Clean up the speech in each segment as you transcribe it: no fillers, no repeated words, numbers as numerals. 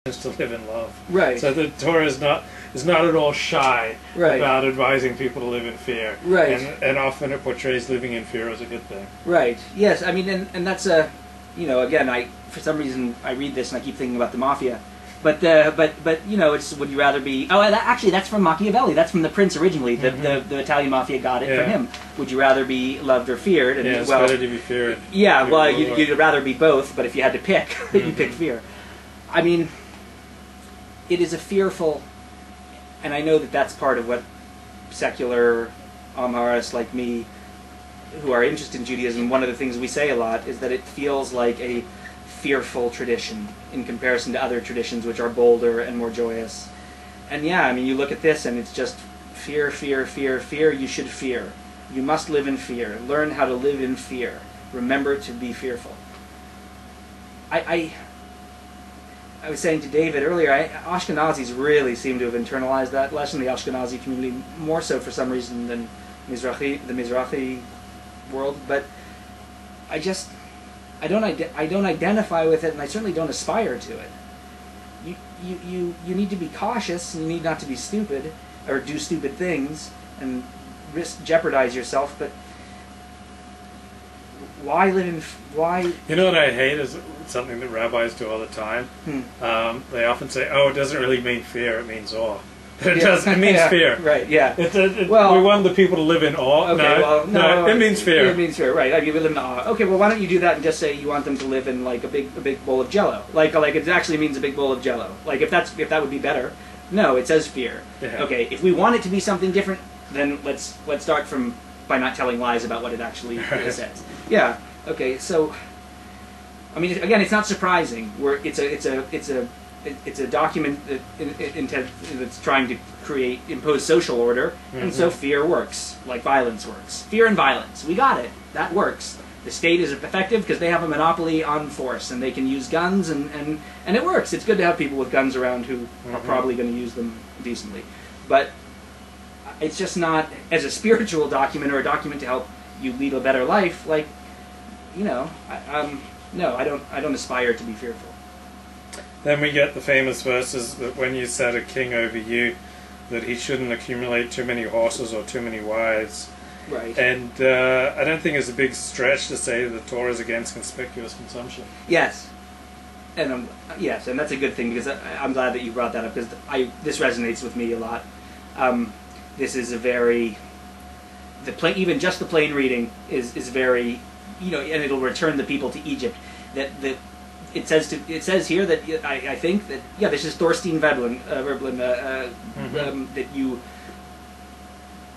is to live in love. Right. So the Torah is not at all shy Right. about advising people to live in fear. Right. And often it portrays living in fear as a good thing. Right. Yes. I mean, and that's a, again, for some reason I read this and I keep thinking about the mafia, but it's would you rather be? Oh, actually, that's from Machiavelli. That's from The Prince originally. The Italian mafia got it from him. Would you rather be loved or feared? And, it's better to be feared. Yeah. Well, you'd rather be both, but if you had to pick, you'd pick fear. I mean, it is a fearful, and I know that that's part of what secular Amharas like me, who are interested in Judaism, one of the things we say a lot is that it feels like a fearful tradition in comparison to other traditions which are bolder and more joyous. And yeah, I mean, you look at this and it's just fear, fear, fear, fear. You should fear. You must live in fear. Learn how to live in fear. Remember to be fearful. I was saying to David earlier, Ashkenazis really seem to have internalized that lesson, the Ashkenazi community, more so for some reason than the Mizrahi world. But I don't identify with it, and I certainly don't aspire to it. You need to be cautious, and you need not to be stupid or do stupid things and jeopardize yourself. But why live in why? You know what I hate is something that rabbis do all the time. They often say, "Oh, it doesn't really mean fear; it means awe." It does. It means fear. Right. Yeah. We want the people to live in awe. Okay, no, it means fear. It means fear. Right. Like you live in awe. Okay. Well, why don't you do that and just say you want them to live in like a big bowl of Jello? Like it actually means a big bowl of Jello. Like if that would be better. No, it says fear. Yeah. Okay. If we want it to be something different, then let's start by not telling lies about what it actually says. Yeah. Okay. So, I mean, again, it's not surprising. It's a document that's trying to impose social order, and so fear works, like violence works. Fear and violence, we got it. That works. The state is effective because they have a monopoly on force, and they can use guns, and it works. It's good to have people with guns around who are probably going to use them decently. But it's just not, as a spiritual document or a document to help you lead a better life, like, no, I don't aspire to be fearful. Then we get the famous verses that when you set a king over you, that he shouldn't accumulate too many horses or too many wives. Right. And I don't think it's a big stretch to say that the Torah is against conspicuous consumption. Yes. And yes, and that's a good thing because I'm glad that you brought that up because this resonates with me a lot. This is a very even just the plain reading is very, and it'll return the people to Egypt. It says here that I think that this is Thorstein Veblen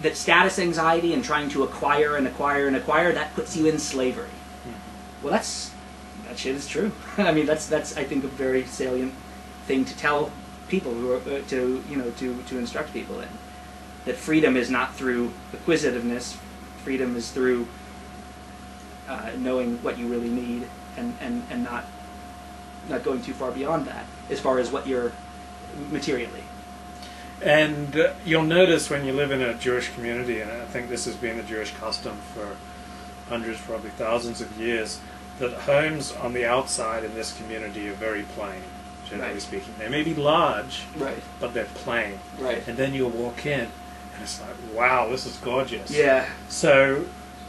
that status anxiety and trying to acquire that puts you in slavery. Well, that shit is true. I mean, that's I think a very salient thing to tell people who are to instruct people in, that freedom is not through acquisitiveness. Freedom is through knowing what you really need and not going too far beyond that as far as what you're materially. And you'll notice when you live in a Jewish community, and I think this has been a Jewish custom for hundreds, probably thousands of years, that homes on the outside in this community are very plain, generally speaking. They may be large, but they're plain. Right. And then you'll walk in, and it's like, wow, this is gorgeous. Yeah. So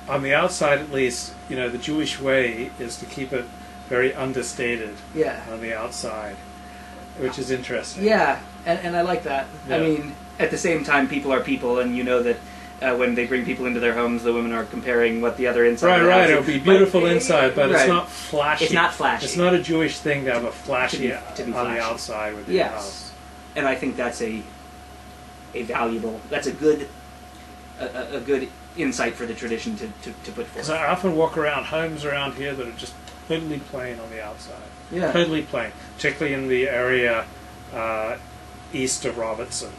on the outside, at least, the Jewish way is to keep it very understated on the outside, which is interesting. Yeah, and I like that. Yeah. I mean, at the same time, people are people, and you know that when they bring people into their homes, the women are comparing what the other inside. Right. It'll be beautiful inside, but it's not flashy. It's not flashy. It's not a Jewish thing to have a flashy to be on flashy. the outside with your house. And I think that's a valuable. That's a good insight for the tradition to put forth. Because I often walk around homes around here that are just totally plain on the outside. Yeah. Totally plain. Particularly in the area east of Robertson.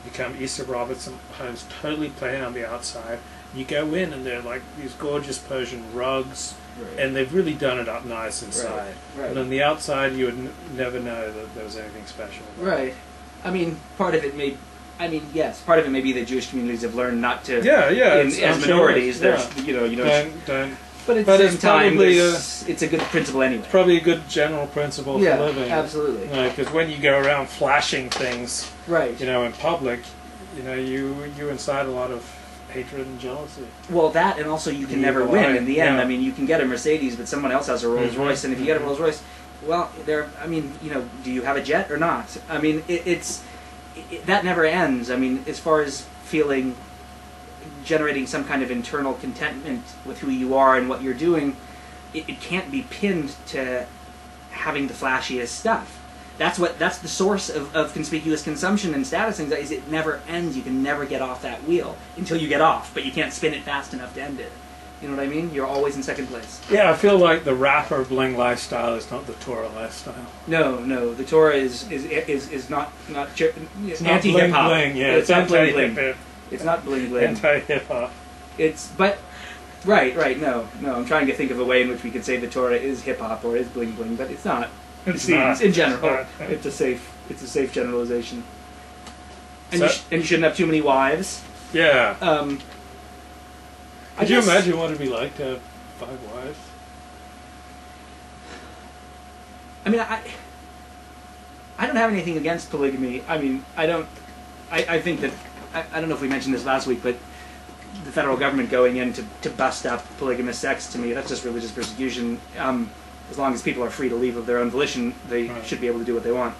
You come east of Robertson, homes totally plain on the outside. You go in and they're like these gorgeous Persian rugs, and they've really done it up nice inside. Right. And on the outside you would never know that there was anything special about it. I mean, part of it may... part of it may be that Jewish communities have learned not to. As minorities, sure. there's don't But at But the it's same time, probably it's a good principle anyway. Probably a good general principle Yeah, for living. absolutely. Because when you go around flashing things, Right. in public, you incite a lot of hatred and jealousy. Well, that, and also you can You never lie, win in the end. yeah. I mean, you can get a Mercedes, but someone else has a Rolls Royce, and if you get a Rolls Royce, well, do you have a jet or not? I mean, that never ends. I mean, as far as generating some kind of internal contentment with who you are and what you're doing, it can't be pinned to having the flashiest stuff. That's the source of conspicuous consumption and status anxiety. Is it never ends. You can never get off that wheel until you get off, but you can't spin it fast enough to end it. You know what I mean? You're always in second place. Yeah, I feel like the rapper bling lifestyle is not the Torah lifestyle. No. The Torah is not It's not anti hip hop. bling, yeah. It's not bling anti-hip bling. hop. It's not bling bling. Anti-hip hop. Right. No. I'm trying to think of a way in which we could say the Torah is hip hop or is bling bling, but it's not. It seems in general. It's a safe generalization. And you shouldn't have too many wives. Yeah. Could you guess, imagine what it'd be like to have 5 wives? I mean, I don't have anything against polygamy. I mean, I don't. I think that I don't know if we mentioned this last week, but the federal government going in to bust up polygamous sex, to me, that's just religious persecution. As long as people are free to leave of their own volition, they should be able to do what they want.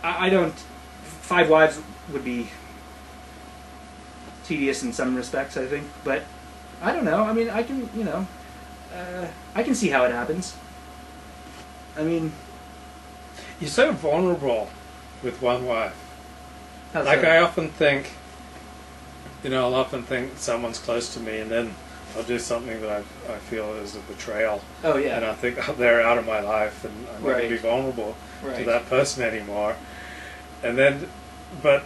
I don't. 5 wives would be tedious in some respects, I think, but I don't know. I mean, I can see how it happens. I mean, you're so vulnerable with one wife. I often think, I'll often think someone's close to me, and then I'll do something that I feel is a betrayal. Oh yeah. And I think, they're out of my life, and I'm not going to be vulnerable to that person anymore. And then, but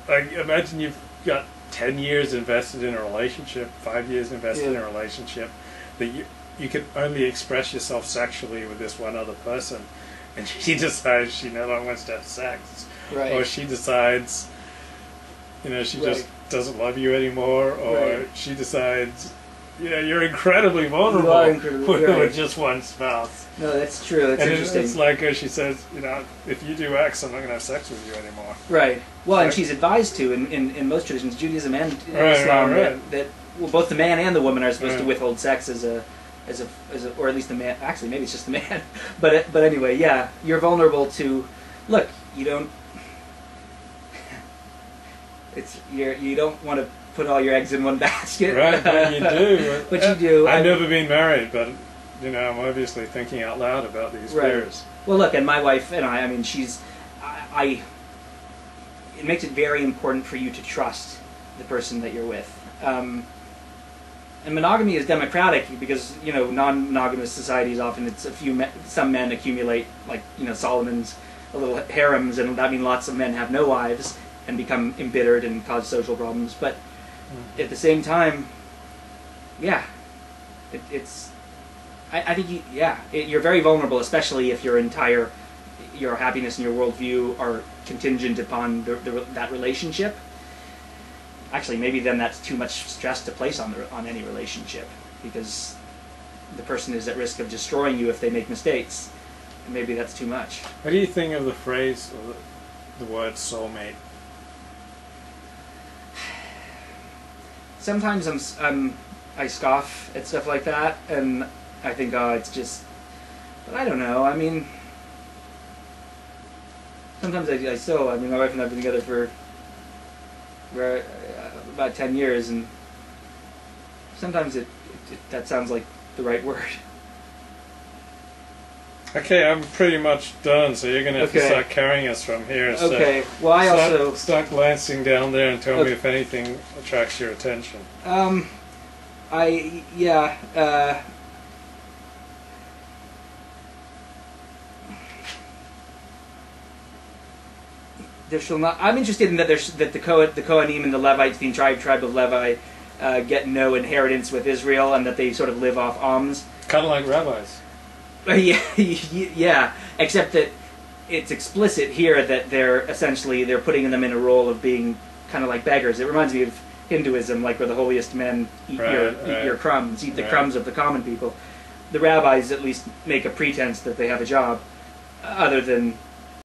imagine you've got 10 years invested in a relationship, 5 years invested in a relationship, that you can only express yourself sexually with this one other person, and she decides she no longer wants to have sex, or she decides, she just doesn't love you anymore, or she decides, you're incredibly vulnerable with just one spouse. No, that's true. That's interesting. It's like she says, if you do X, I'm not going to have sex with you anymore. Right. Well, and she's advised to in most traditions, Judaism and Islam, that both the man and the woman are supposed to withhold sex as a, or at least the man. Actually, maybe it's just the man. But anyway, yeah, you're vulnerable to. Look, you don't. You don't want to put all your eggs in one basket. Right, but you do. But you do. I've never been married, but I'm obviously thinking out loud about these fears. Well, look, and my wife and I mean, it makes it very important for you to trust the person that you're with. And monogamy is democratic because, non-monogamous societies often some men accumulate, like, Solomon's little harems, and that means lots of men have no wives and become embittered and cause social problems. But at the same time, yeah, I think you're very vulnerable, especially if your happiness and your worldview are contingent upon that relationship. Actually, maybe then that's too much stress to place on any relationship, because the person is at risk of destroying you if they make mistakes, and maybe that's too much. What do you think of the phrase, or the word soulmate? Sometimes I scoff at stuff like that, and I think, it's just. But I don't know. I mean, sometimes I still. I mean, my wife and I have been together for about 10 years, and sometimes that sounds like the right word. Okay, I'm pretty much done, so you're going to have to start carrying us from here. Okay, well, I also... Start glancing down there and tell me if anything attracts your attention. There shall not... I'm interested in that the Kohanim and the Levites, the entire tribe of Levi, get no inheritance with Israel, and that they sort of live off alms. Kind of like rabbis. Yeah, except that it's explicit here that they're putting them in a role of being kind of like beggars. It reminds me of Hinduism, like where the holiest men eat your crumbs, eat the Right. crumbs of the common people. The rabbis at least make a pretense that they have a job, other than